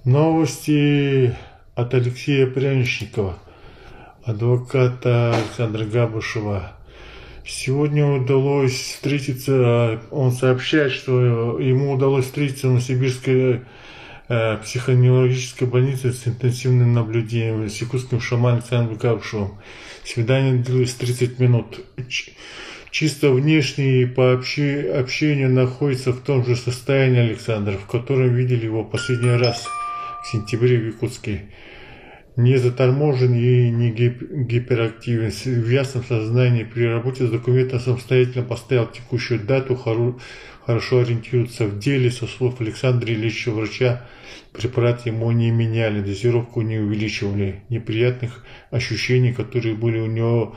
Новости от Алексея Пряничникова, адвоката Александра Габушева. Сегодня удалось встретиться, он сообщает, что ему удалось встретиться в Новосибирской психоневрологической больнице с интенсивным наблюдением с якутским шаманом Александром Габушевым. Свидание длилось 30 минут. Чисто внешне по общению находится в том же состоянии Александр, в котором видели его последний раз в сентябре в Якутске. Не заторможен и не гиперактивен, в ясном сознании, при работе с документом самостоятельно поставил текущую дату, хорошо ориентируется в деле. Со слов Александра, лечащего врача, препарат ему не меняли, дозировку не увеличивали. Неприятных ощущений, которые были у него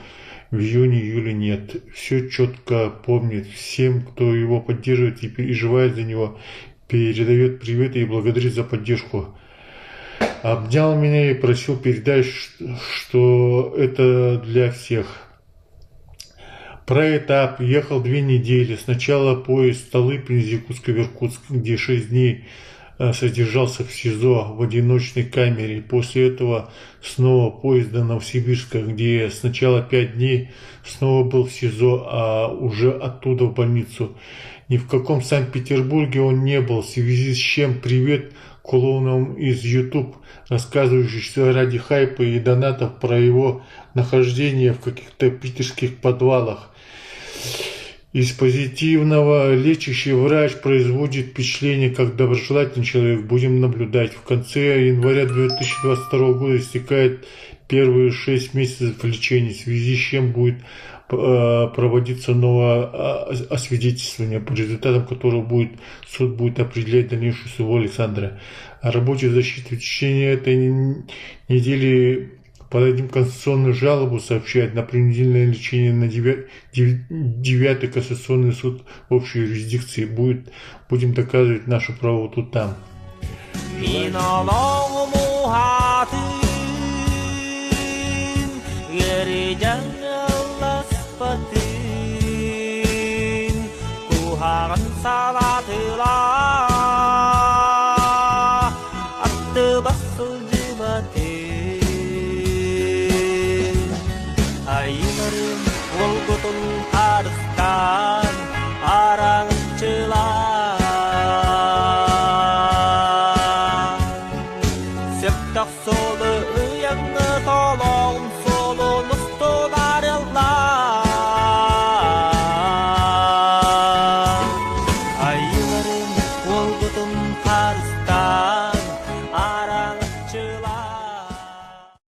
в июне-июле, нет. Все четко помнит. Всем, кто его поддерживает и переживает за него, передает приветы и благодарит за поддержку. Обнял меня и просил передать, что это для всех. Про этап ехал 2 недели. Сначала поезд Столыпин из Якутска в Иркутск, где 6 дней содержался в СИЗО в одиночной камере. После этого снова поезд до Новосибирска, где сначала 5 дней снова был в СИЗО, а уже оттуда в больницу. Ни в каком Санкт-Петербурге он не был, в связи с чем привет клоунам из YouTube, рассказывающим ради хайпа и донатов про его нахождение в каких-то питерских подвалах. Из позитивного лечащий врач производит впечатление как доброжелательный человек. Будем наблюдать. В конце января 2022 года истекает первые 6 месяцев лечения, в связи с чем будет проводиться новое освидетельствование, по результатам которого суд будет определять дальнейшую судьбу Александра. О работе защиты в течение этой недели подадим конституционную жалобу, сообщает на принудительное лечение на 9-й кассационный суд общей юрисдикции. Будем доказывать нашу правоту там. At the bustle